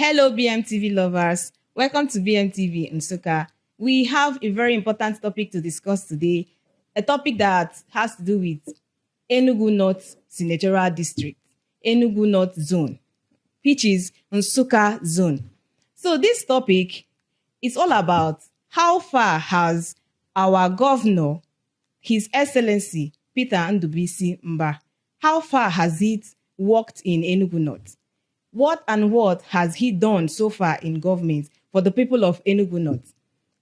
Hello, BMTV lovers. Welcome to BMTV Nsukka. We have a very important topic to discuss today, a topic that has to do with Enugu North Senatorial District, Enugu North Zone, which is Nsukka Zone. So this topic is all about how far has our governor, His Excellency Peter Mbà, how far has it worked in Enugu North? What has he done so far in government for the people of Enugu North?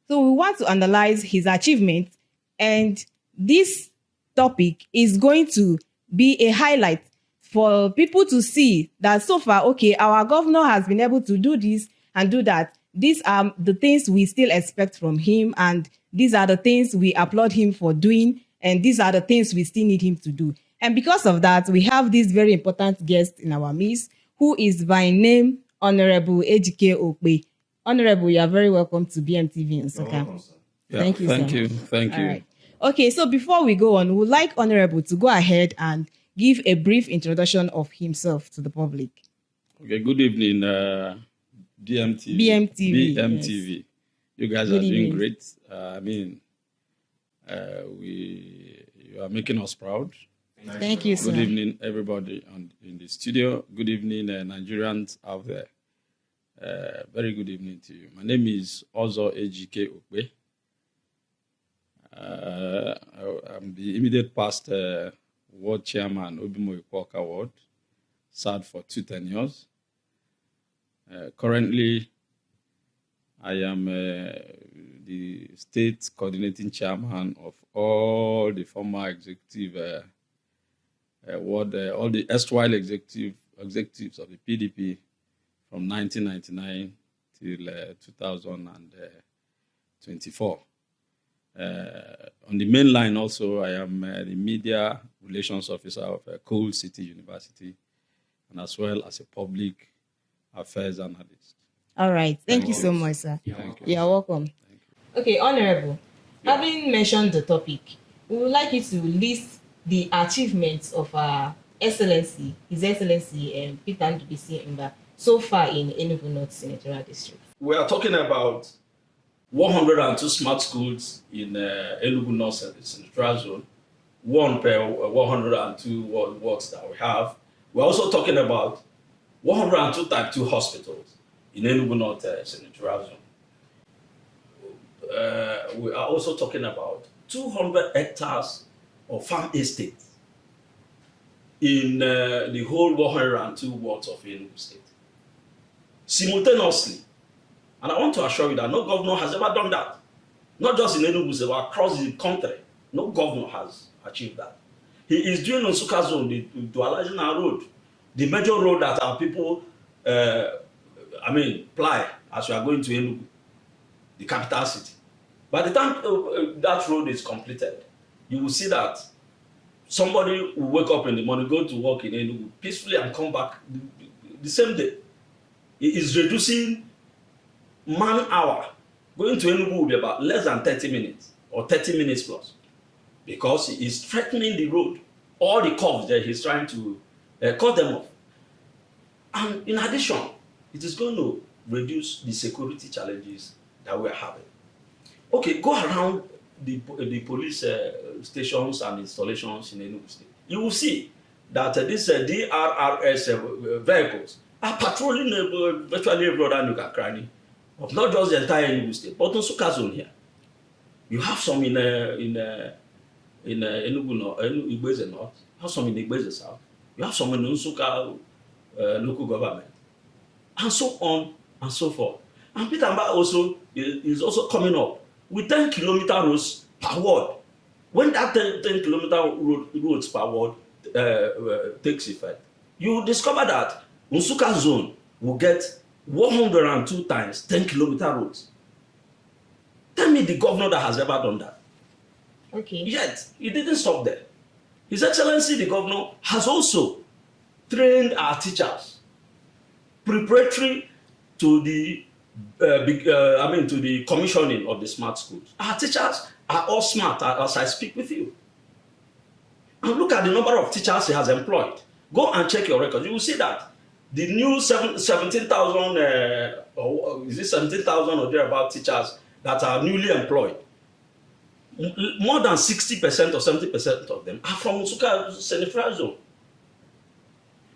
So we want to analyze his achievements, and this topic is going to be a highlight for people to see that so far, okay, our governor has been able to do this and do that. These are the things we still expect from him, and these are the things we applaud him for doing, and these are the things we still need him to do. And because of that, we have this very important guest in our midst, who is by name Honorable Ejike Okpe. Honorable, you are very welcome to BMTV Nsukka. Thank you. Thank you. All right. Okay, so before we go on, we would like Honorable to go ahead and give a brief introduction of himself to the public. Okay, good evening, BMTV. Yes. You guys Good are doing evening. great. You are making us proud. Thank you, sir. Good evening, everybody in the studio. Good evening, Nigerians out there. Very good evening to you. My name is Ozo Ejike Okpe. I'm the immediate past ward chairman, Obimo Ikwoka Ward, served for 2 tenures. Currently, I am the state coordinating chairman of all the former executive ward, all the erstwhile executives of the PDP from 1999 till 2024. On the main line also, I am the media relations officer of Cole City University, and as well as a public affairs analyst. All right. Thank you so much, sir. Thank you. You're welcome. Okay, Honorable, having mentioned the topic, we would like you to list the achievements of His Excellency Peter Mbà so far in Enugu North Senatorial District. We are talking about 102 smart schools in Enugu North Senatorial Zone, one per 102 wards that we have. We're also talking about 102 type 2 hospitals in Enugu North Senatorial Zone. We are also talking about 200 hectares of farm estates in the whole 102 wards of Enugu State. Simultaneously, and I want to assure you that no governor has ever done that. Not just in Enugu State, but across the country. No governor has achieved that. He is doing Nsukka Zone, the Dualajina Road, the major road that our people ply as we are going to Enugu, the capital city. By the time that road is completed, you will see that somebody will wake up in the morning, go to work in Enugu peacefully and come back the same day. It is reducing man hour. Going to Enugu will be about less than 30 minutes or 30 minutes plus, because he is threatening the road. All the curves that he's trying to cut them off. And in addition, it is going to reduce the security challenges that we are having. Okay, go around the police stations and installations in Enugu State. You will see that these DRRS vehicles are patrolling virtually every other nook and cranny of not just the entire Enugu State, but Nsukka Zone here. You have some in Enugu North, Igbeze North. You have some in Igbeze South. You have some in Nsukka local government, and so on and so forth. And Peter Mbà also is also coming up with 10-kilometer roads per ward. When that 10-kilometer roads per ward takes effect, you will discover that Nsukka Zone will get 102 times 10-kilometer roads. Tell me the governor that has ever done that. Okay. Yet, he didn't stop there. His Excellency, the governor, has also trained our teachers preparatory to the to the commissioning of the smart schools. Our teachers are all smart as I speak with you. And look at the number of teachers he has employed. Go and check your records. You will see that The new 17,000, or is it 17,000 or thereabout teachers that are newly employed, more than 60% or 70% of them are from Nsukka Senegal Zone.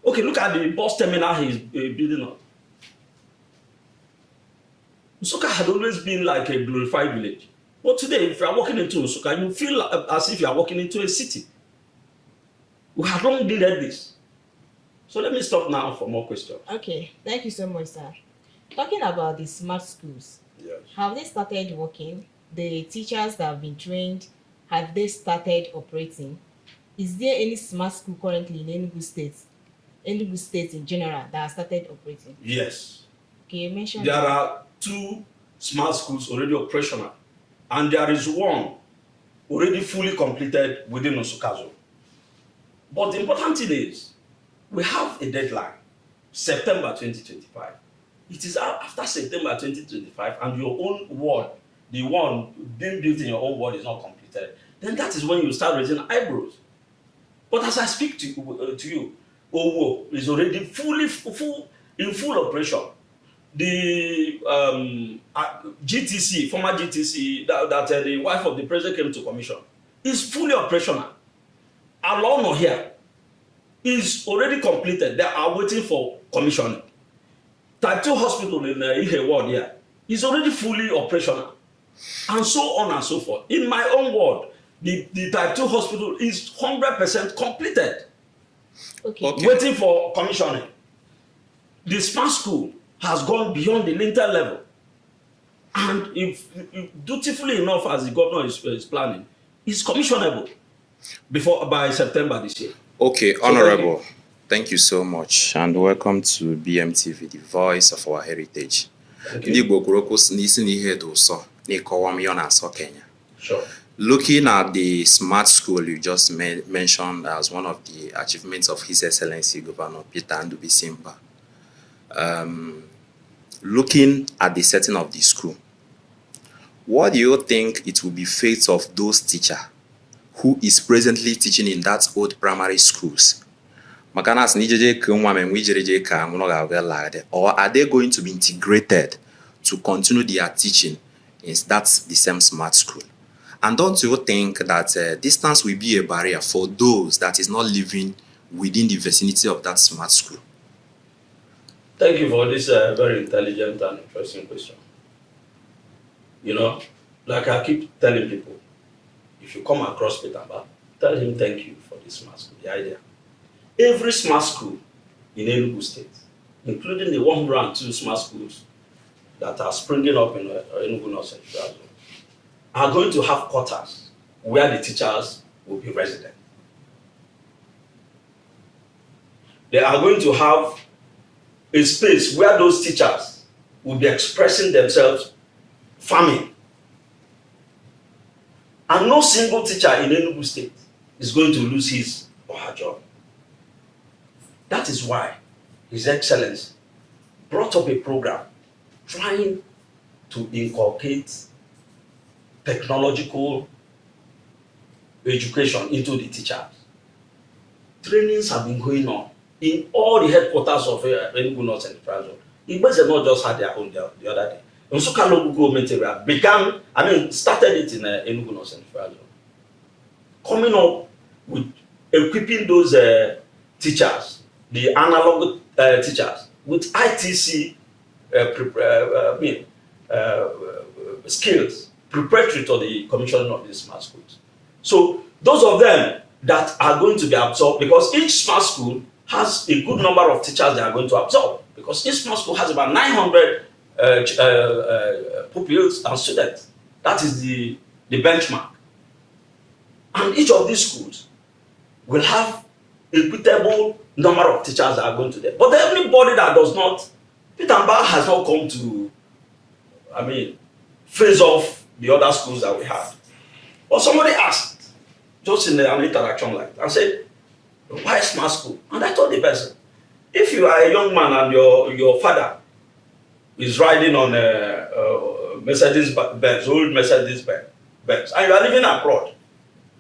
Okay, look at the bus terminal he's building up. Nsukka had always been like a glorified village. But today, if you are walking into Nsukka, you feel as if you are walking into a city. We have long needed this. So let me stop now for more questions. Okay, thank you so much, sir. Talking about the smart schools, Yes. have they started working? The teachers that have been trained, have they started operating? Is there any smart school currently in Enugu State in general, that has started operating? Yes. Okay, you mentioned There are 2 smart schools already operational, and there is one already fully completed within Nsukka Zone. But the important thing is, we have a deadline, September 2025. It is after September 2025, and your own ward, the one being built in your own ward, is not completed. Then that is when you start raising eyebrows. But as I speak to you, Owo is already in full operation. The GTC, former GTC, that the wife of the president came to commission, is fully operational. Alono here is already completed. They are waiting for commissioning. Type 2 hospital in Ihe ward here is already fully operational, and so on and so forth. In my own ward, the type 2 hospital is 100% completed. Okay. Waiting for commissioning. The smart school has gone beyond the lintel level, and if dutifully enough, as the governor is planning, is commissionable by September this year. Okay, Honorable, thank you so much, and welcome to BMTV, the voice of our heritage. Sure. Looking at the smart school you just mentioned as one of the achievements of His Excellency Governor Peter Mbà, looking at the setting of the school, what do you think it will be fate of those teachers who is presently teaching in that old primary schools? Or are they going to be integrated to continue their teaching in the same smart school? And don't you think that distance will be a barrier for those that is not living within the vicinity of that smart school? Thank you for this very intelligent and interesting question. You know, like I keep telling people, if you come across Peter Mbà, tell him thank you for this smart school, the idea. Every smart school in Enugu State, including the 102 smart schools that are springing up in Enugu North Zone, are going to have quarters where the teachers will be resident. They are going to have a space where those teachers will be expressing themselves, farming. And no single teacher in Enugu State is going to lose his or her job. That is why His Excellency brought up a program trying to inculcate technological education into the teachers. Trainings have been going on in all the headquarters of Enugu North Zone. Igbeze not just had their own the other day. Nsukka local government area started it in Enugu North Zone. Coming up with equipping those teachers, the analog teachers, with ITC skills preparatory to the commissioning of these smart schools. So those of them that are going to be absorbed, because each smart school has a good number of teachers they are going to absorb, because each smart school has about 900 pupils and students. That is the benchmark. And each of these schools will have equitable number of teachers that are going to them. But anybody that does not, Peter Mbà has not come to, phase off the other schools that we have. But somebody asked, just in an interaction like that, and said, why smart school? And I told the person, if you are a young man and your father is riding on a Mercedes-Benz, old Mercedes-Benz, and you are living abroad,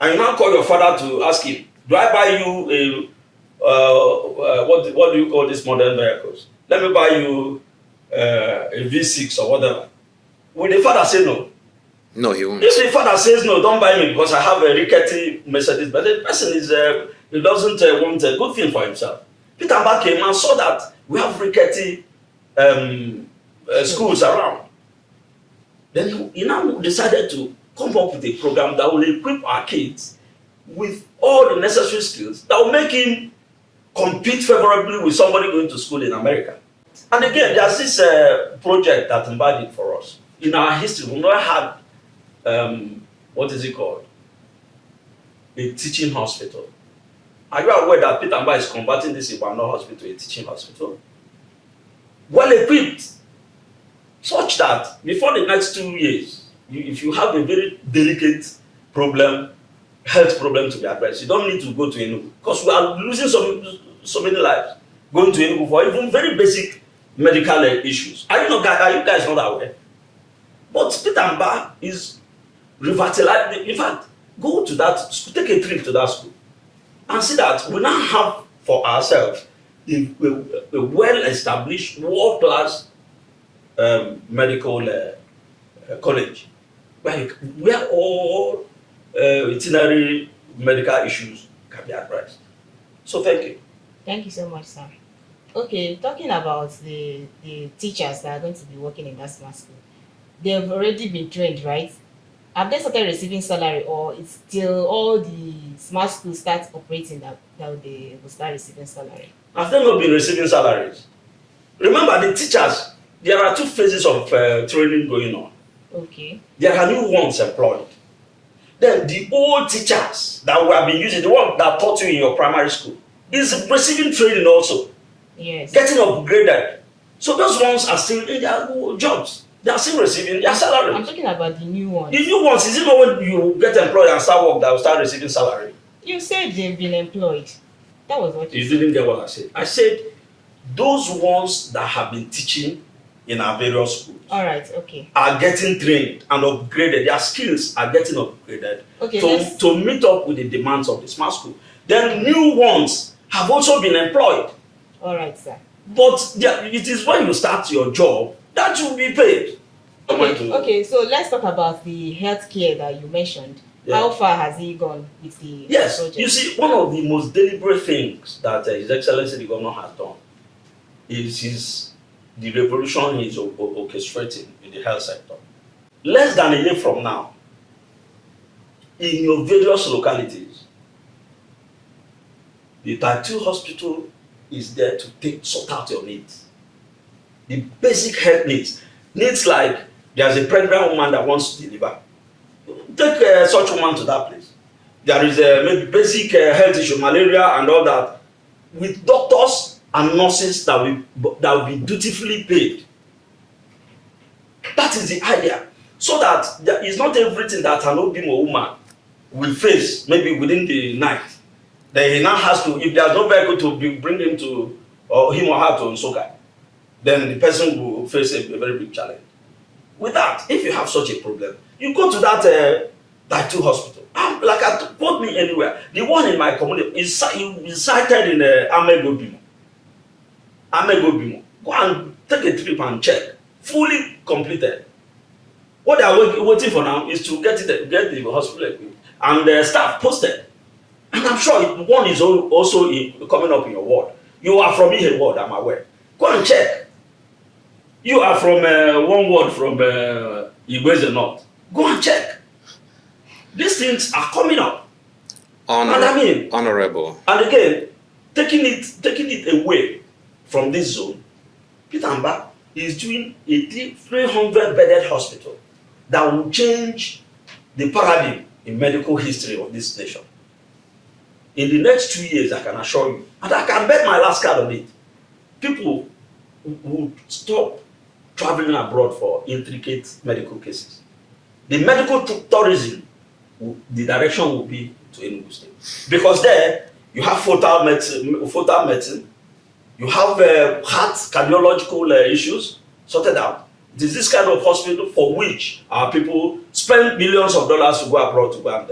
and you now call your father to ask him, do I buy you what do you call these modern vehicles? Let me buy you a V6 or whatever. Will the father say no? No, he won't. If the father says no, don't buy me because I have a rickety Mercedes, but the person is he doesn't want a good thing for himself. Peter Mbà came and saw that we have rickety schools around. Then he now decided to come up with a program that will equip our kids with all the necessary skills that will make him compete favorably with somebody going to school in America. And again, there's this project that Mbà did for us. In our history, we've never had, what is it called? A teaching hospital. Are you aware that Peter Mbà is converting this Ibadan hospital to a teaching hospital? Well equipped, such that before the next 2 years, if you have a very delicate problem, health problem to be addressed, you don't need to go to Enugu, because we are losing so many lives going to Enugu for even very basic medical issues. Are you guys not aware? But Peter Mbà is revitalizing. In fact, go to that school, take a trip to that school, and see that we now have for ourselves a well-established, world-class medical college, where all itinerary medical issues can be addressed. So thank you. Thank you so much, sir. Okay, talking about the teachers that are going to be working in that smart school, they've already been trained, right? Have they started receiving salary, or it's till all the smart schools start operating that they will start receiving salary? Have they not been receiving salaries? Remember, the teachers, there are 2 phases of training going on. Okay. There are new ones employed. Then the old teachers that we have been using, the one that taught you in your primary school, is receiving training also. Yes. Getting upgraded. So those ones are still in their jobs. They are still receiving their salary. I'm talking about the new ones. The new ones, is it not when you get employed and start work that will start receiving salary? You said they've been employed. That was what you said. You didn't get what I said. I said those ones that have been teaching in our various schools. All right, okay. Are getting trained and upgraded. Their skills are getting upgraded to meet up with the demands of the smart school. Then new ones have also been employed. All right, sir. But it is when you start your job that you will be paid. Okay, so let's talk about the healthcare that you mentioned. Yeah. How far has he gone with the project? You see, one of the most deliberate things that His Excellency the Governor has done is the revolution he is orchestrating in the health sector. Less than a year from now, in your various localities, the Type 2 hospital is there to sort out your needs. The basic health needs. Needs like there's a pregnant woman that wants to deliver. Take such woman to that place. There is maybe basic health issue, malaria and all that, with doctors and nurses that will be dutifully paid. That is the idea. So that there is not everything that an Obimo woman will face maybe within the night. Then he now has to, if there's no vehicle to bring him to, or him or her to Nsoka, then the person will face a very big challenge. With that, if you have such a problem, you go to that Type 2 hospital. Like I put me anywhere. The one in my community is cited in Amego Bimo. Go and take a trip and check. Fully completed. What they are waiting for now is to get the hospital equipped and staff posted. And I'm sure one is also coming up in your ward. You are from Ihe ward, I'm aware. Go and check. You are from one ward from Igweze North. Go and check. These things are coming up. Honorable. And again, taking it away from this zone, Peter Mbà is doing a 300-bedded hospital that will change the paradigm in medical history of this nation. In the next 2 years, I can assure you, and I can bet my last card on it, people will stop traveling abroad for intricate medical cases. The medical tourism, the direction will be to Enugu State. Because there, you have fetal medicine, you have heart cardiological issues sorted out. It is this kind of hospital for which our people spend millions of dollars to go abroad to go and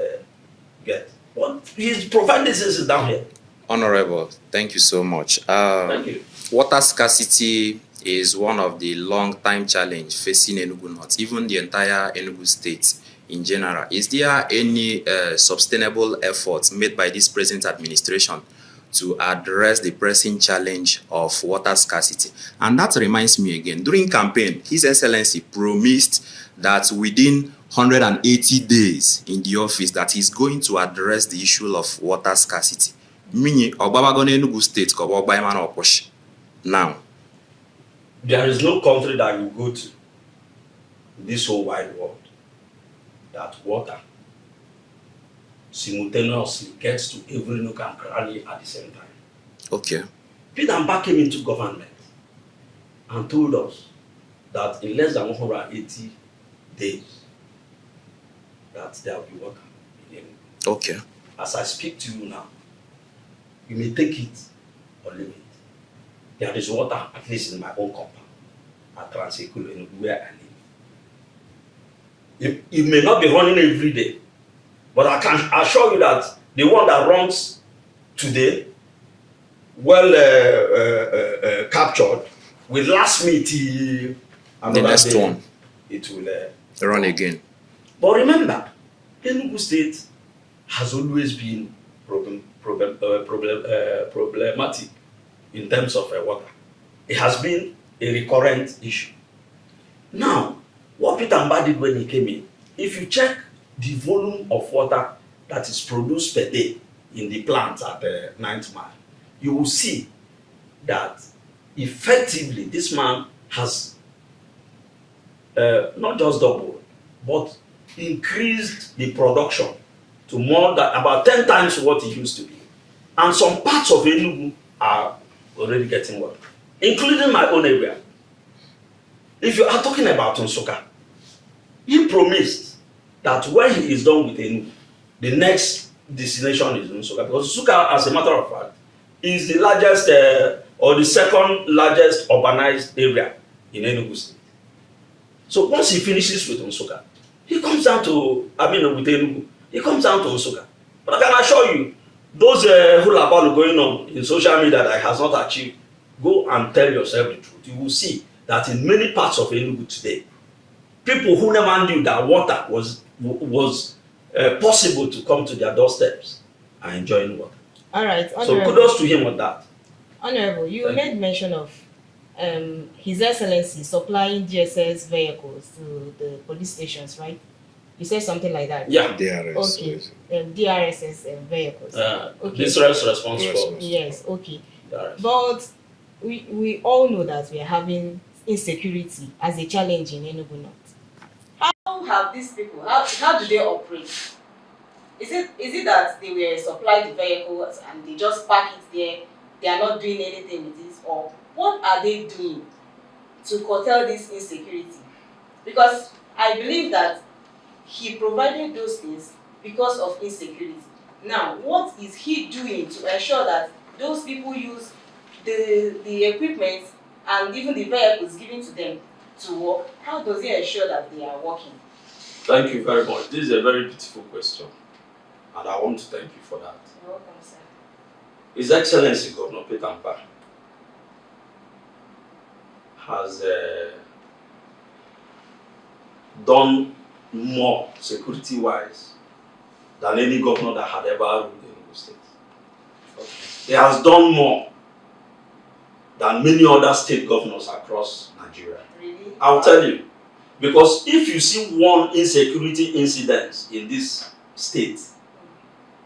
get. But he's providing this down here. Honorable, thank you so much. Thank you. Water scarcity is one of the long-time challenge facing Enugu North, even the entire Enugu state in general. Is there any sustainable efforts made by this present administration to address the pressing challenge of water scarcity? And that reminds me again, during campaign, His Excellency promised that within 180 days in the office that he's going to address the issue of water scarcity. Meaning, Ogbabago Enugu State, now. There is no country that you go to in this whole wide world that water simultaneously gets to every nook and cranny at the same time. Okay. Peter Mbà came into government and told us that in less than 180 days that there will be water in Enugu. Okay. As I speak to you now, you may take it or leave it. There is water, at least in my own compound, at Transekulu, Enugu, where I live. It may not be running every day, but I can assure you that the one that runs today, well captured, will last me till the next day. one. It will run again. But remember, Enugu State has always been problematic in terms of water. It has been a recurrent issue. Now, what Peter Mbà did when he came in, if you check the volume of water that is produced per day in the plants at the 9th mile, you will see that effectively this man has not just doubled, but increased the production to more than about 10 times what it used to be. And some parts of Enugu are already getting water, including my own area. If you are talking about Nsukka, he promised that when he is done with Enugu, the next destination is Nsukka, because Nsukka, as a matter of fact, is the largest or the second largest urbanized area in Enugu State. So once he finishes with Nsukka, he comes down to, with Enugu, he comes down to Nsukka. But I can assure you, those hula ball going on in social media that has not achieved, go and tell yourself the truth. You will see that in many parts of Enugu today, people who never knew that water was possible to come to their doorsteps are enjoying water. All right. So kudos to him on that. Honorable, you made mention of His Excellency supplying GSS vehicles to the police stations, right? You said something like that. Yeah. DRS. Okay. DRSS vehicles. Okay. Distress response force. Yes. Okay. DRS. But we all know that we are having insecurity as a challenge in Enugu North. How have these people? How do they operate? Is it that they were supplied the vehicles and they just park it there? They are not doing anything with it, or what are they doing to curtail this insecurity? Because I believe that he provided those things because of insecurity. Now, what is he doing to ensure that those people use the equipment and even the vehicles given to them to work? How does he ensure that they are working? Thank you very much. This is a very beautiful question, and I want to thank you for that. You're welcome, sir. His Excellency Governor Peter Mbà has done more security-wise than any governor that had ever ruled in Enugu State. Okay. He has done more than many other state governors across Nigeria. Really? I'll tell you, because if you see one insecurity incident in this state,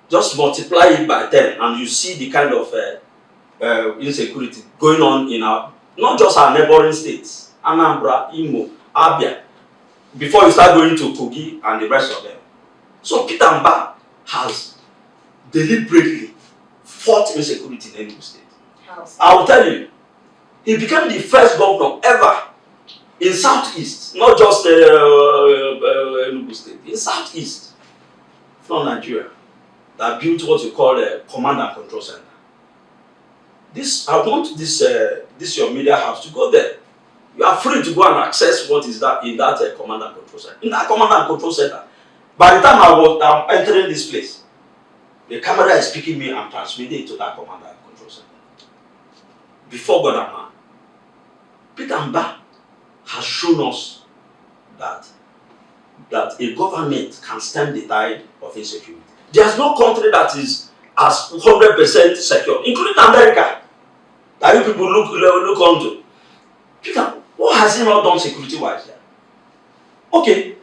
just multiply it by 10 and you see the kind of insecurity going on in not just our neighboring states, Anambra, Imo, Abia, before you start going to Kogi and the rest of them. So Peter Mbà has deliberately fought insecurity in Enugu State. I will tell you, he became the first governor ever in Southeast, not just Enugu State, in Southeast, from Nigeria, that built what you call a command and control center. I want this your media house to go there. You are free to go and access what is that in that command and control center. In that command and control center, by the time I'm entering this place, The camera is picking me and transmitting it to that command and control center. Before God and man, Peter Mbà has shown us that a government can stem the tide of insecurity. There's no country that is as 100% secure, including America, that you people look onto. Peter, what has he not done security-wise there? Okay,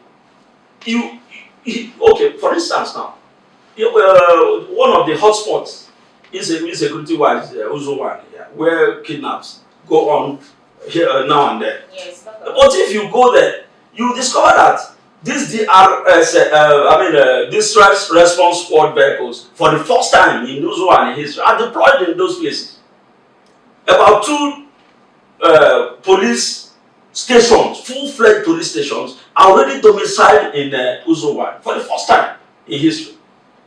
okay. For instance, now, one of the hotspots is insecurity-wise, Uzo one, where kidnaps go on here now and then. Yes, but if you go there, you discover that these distress response squad vehicles, for the first time in Uzo and history, are deployed in those places. About 2 police stations, full-fledged police stations, are already domiciled in Uzo one for the first time in history.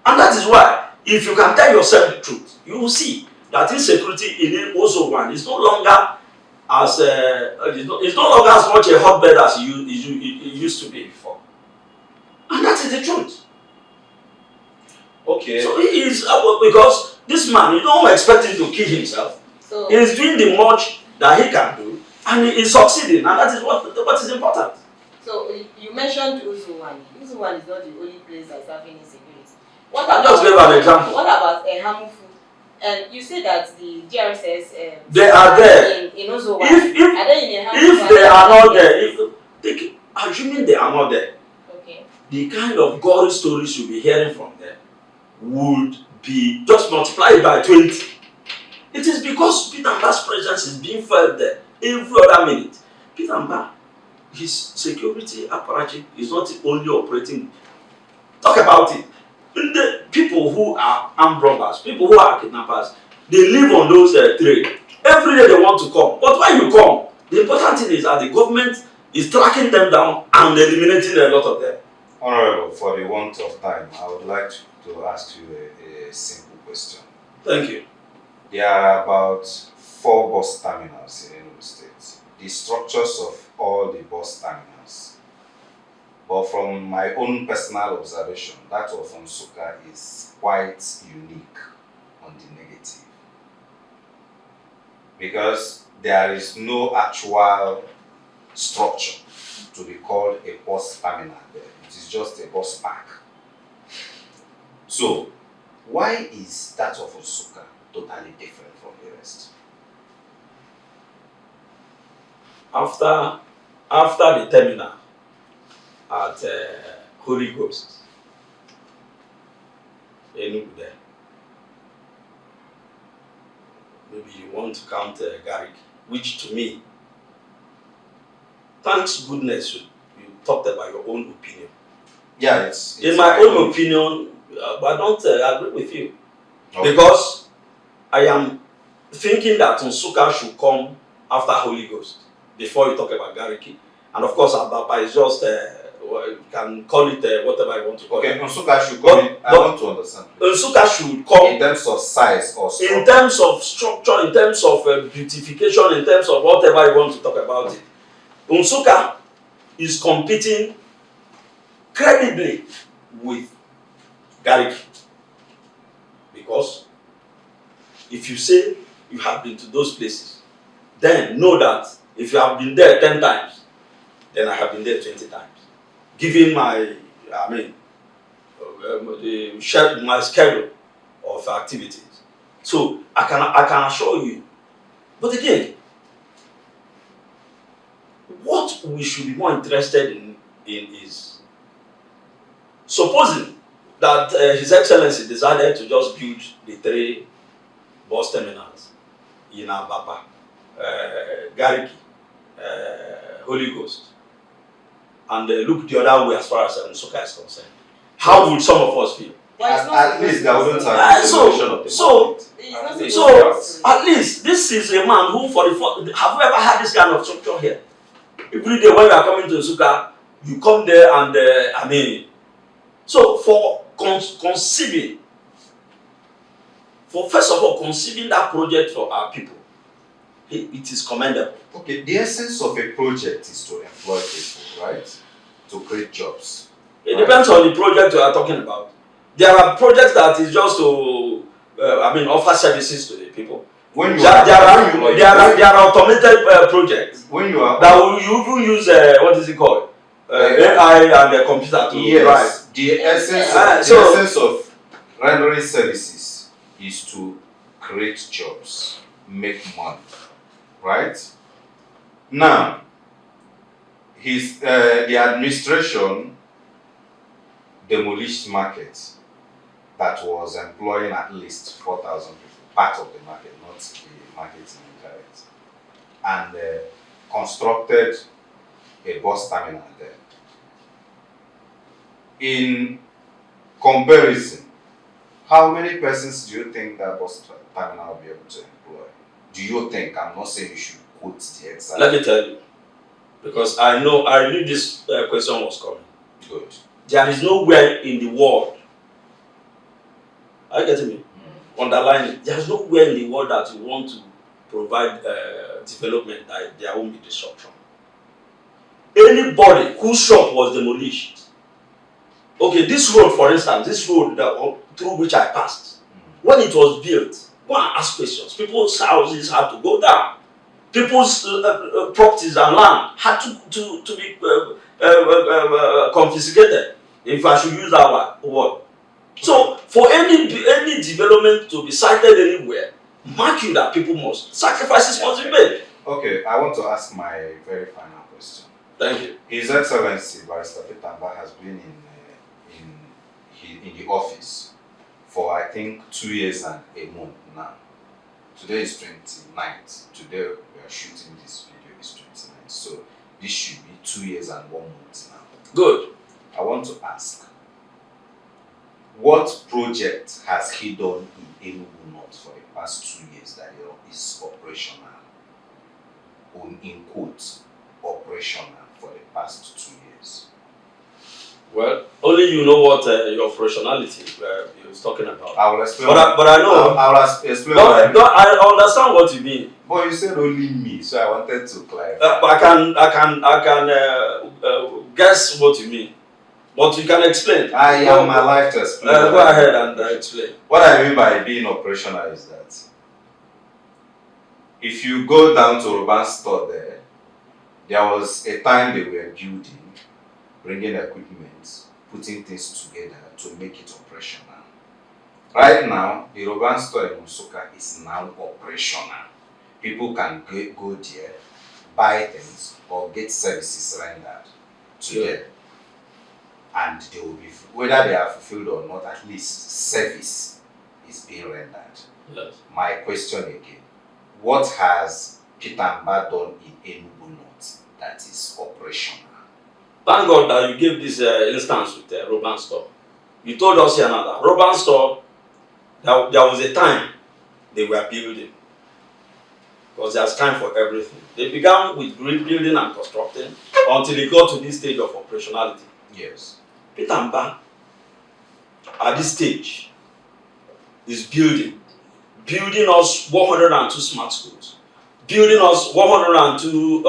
And that is why, if you can tell yourself the truth, you will see that insecurity in Uzo one is no longer as it's no longer as much a hotbed as it used to be before. And that is the truth. Okay. So he is because this man, you don't expect him to kill himself. So he is doing the much that he can do, and he is succeeding, and that is what is important. So you mentioned Uzo one. Uzo one is not the only place that's having insecurity. I just gave an example. What about Hamufu? And you say that the GRSS they are there in Uzo one. If they are not there, assuming they are not there, okay, the kind of gory stories you'll be hearing from them would be just multiplied by 20. It is because Peter Mbà's presence is being felt there every other minute. Peter Mbà, his security apparatus is not only operating. Talk about it. The people who are armed robbers, people who are kidnappers, they live on those trains. Every day they want to come. But when you come, the important thing is that the government is tracking them down and eliminating a lot of them. Honorable, for the want of time, I would like to ask you a simple question. Thank you. There are about 4 bus terminals in Enugu State. The structures of all the bus terminals. But from my own personal observation, that of Nsukka is quite unique on the negative. Because there is no actual structure to be called a bus terminal there. It is just a bus park. So, why is that of Nsukka totally different from the rest? After the terminal at Holy Ghost, Enugu there, maybe you want to count Garrick, which to me, thanks goodness you talked about your own opinion. Yeah, it's in my own opinion, but I don't agree with you. Okay. Because I am thinking that Nsukka should come after Holy Ghost before you talk about Gariki. And of course, Ababa is just, you can call it whatever you want to call it. Okay, Nsukka should come. I want to understand. Nsukka should come. In terms of size or structure? In terms of structure, in terms of beautification, in terms of whatever you want to talk about it. Nsukka is competing credibly with Gariki. Because if you say you have been to those places, then know that if you have been there 10 times, then I have been there 20 times. Given my schedule of activities. So I can assure you. But again, what we should be more interested in is supposing that His Excellency decided to just build the 3 bus terminals in Ababa, Gariki, Holy Ghost, and look the other way as far as Nsukka is concerned. How would some of us feel? At least there wouldn't have been of the so at least this is a man who, have you ever had this kind of structure here? Every day when you are coming to Nsukka, you come there and so for conceiving, first of all, conceiving that project for our people, it is commendable. Okay, the essence of a project is to employ people, right? To create jobs. It depends on the project you are talking about. There are projects that is just to, offer services to the people. When you There are automated projects when you are that will you even use what is it called? AI and the computer to yes, the essence of rendering services is to create jobs, make money, right? Now, the administration demolished market that was employing at least 4,000 people, part of the market, not the market in entirety, and constructed a bus terminal there. In comparison, how many persons do you think that bus terminal will be able to employ? Do you think? I'm not saying you should quote the exact. Let me tell you, because I knew this question was coming. Good. There is nowhere in the world, are you getting me? Underline it. There is nowhere in the world that you want to provide development that there won't be disruption. Anybody whose shop was demolished. Okay, this road, for instance, this road through which I passed, when it was built, go and ask questions. People's houses had to go down. People's properties and land had to be confiscated, if I should use that word. So, for any development to be cited anywhere, mark you that people must, sacrifices must be made. Okay, I want to ask my very final question. Thank you. His Excellency, Barrister Peter Mbà, has been in the office for, I think, 2 years and a month now. Today is 29th. Today we are shooting this video is 29th. So this should be 2 years and 1 month now. Good. I want to ask, what project has he done in Enugu North for the past 2 years that is operational? In quotes, operational for the past 2 years. Well, only you know what your operationality he was talking about. I will explain. But I know. I will explain. I understand what you mean. But you said only me, so I wanted to clarify. But I can guess what you mean. But you can explain. I am alive to explain. Go ahead and explain. What I mean by being operational is that if you go down to Urban Store there was a time they were building, bringing equipment, putting things together to make it operational. Right now, the Urban Store in Nsukka is now operational. People can go there, buy things, or get services rendered to them. And they will be, whether they are fulfilled or not, at least service is being rendered. Yes. My question again, what has Peter Mbà done in Enugu North that is operational? Thank God that you gave this instance with the Urban Store. You told us here now that Urban Store, there was a time they were building. Because there's time for everything. They began with building and constructing until they got to this stage of operationality. Yes. Peter Mbà, at this stage, is building us 102 smart schools, building us 102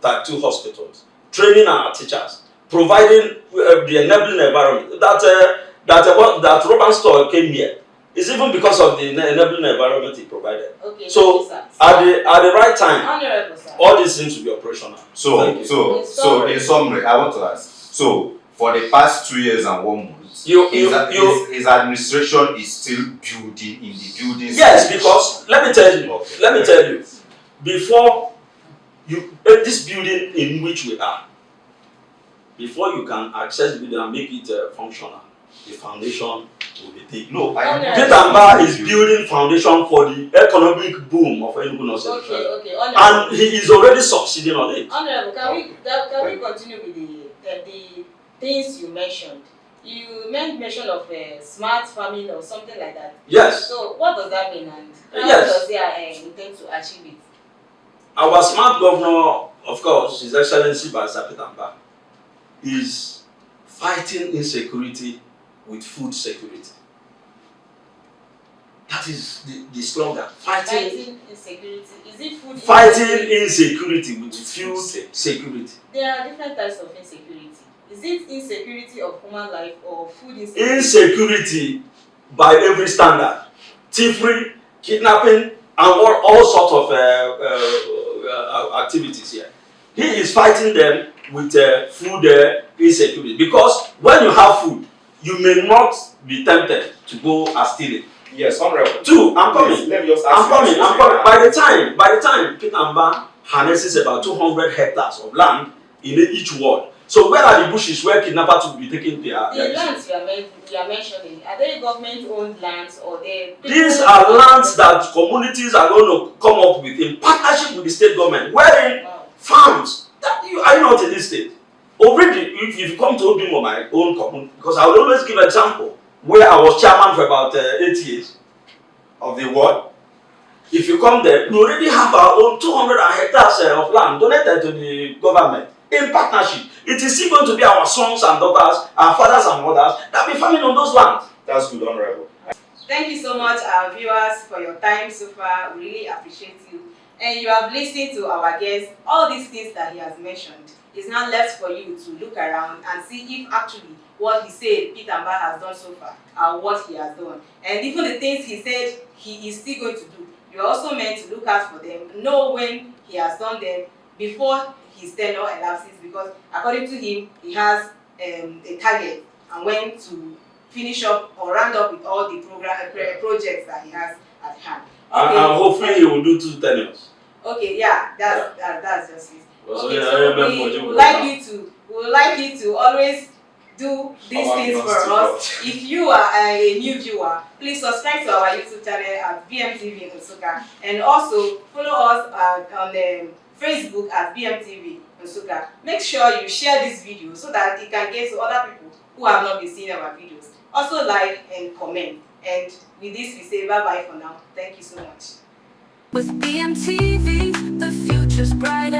type 2 hospitals, training our teachers, providing the enabling environment. That Urban Store came here. It's even because of the enabling environment he provided. Okay, so at the right time, all these things will be operational. So in summary, I want to ask. So for the past 2 years and 1 month, his administration is still building in the buildings. Yes, because let me tell you, before this building in which we are, before you can access the building and make it functional, the foundation will be taken. No, Peter Mbà is building foundation for the economic boom of Enugu North Zone. Okay. And he is already succeeding on it. Honorable, can we continue with the things you mentioned? You made mention of smart farming or something like that. Yes. So what does that mean, and how Yes. does they intend to achieve it? Our smart governor, of course, His Excellency Barrister Peter Mbà, is fighting insecurity with food security. That is the slogan. Fighting insecurity. Is it food Fighting insecurity with food security. There are different types of insecurity. Is it insecurity of human life or food insecurity? Insecurity by every standard, thievery, kidnapping, and all sorts of activities here. He is fighting them with food insecurity, because when you have food, you may not be tempted to go and steal it. Yes, honorable. Two, I'm coming. Please, let me just ask I'm coming. you I'm coming. By the time Peter Mbà harnesses about 200 hectares of land in each ward. So where are the bushes where kidnappers will be taking their lands you are mentioning, are they government-owned lands or they? These are lands that communities are going to come up with in partnership with the state government, wherein farms. Are you not in this state? Already, if you come to Obimo, my own community, because I will always give an example where I was chairman for about 8 years of the ward. If you come there, we already have our own 200 hectares of land donated to the government in partnership. It is still going to be our sons and daughters, our fathers and mothers that will be farming on those lands. That's good, honorable. Thank you so much, our viewers, for your time so far. We really appreciate you. And you have listened to our guest. All these things that he has mentioned is now left for you to look around and see if actually what he said Peter Mbà has done so far are what he has done. And even the things he said he is still going to do, you are also meant to look out for them, know when he has done them before his tenure elapses, because according to him, he has a target and when to finish up or round up with all the projects that he has at hand. Okay. And hopefully he will do 2 tenures. Okay, yeah, that's just it. Okay, So so we would like you to always do these things for us. If you are a new viewer, please subscribe to our YouTube channel at BMTV Nsukka, and also follow us on Facebook at BMTV Nsukka. Make sure you share this video so that it can get to other people who have not been seeing our videos. Also like and comment. And with this, we say bye-bye for now. Thank you so much. With BMTV, the future's bright.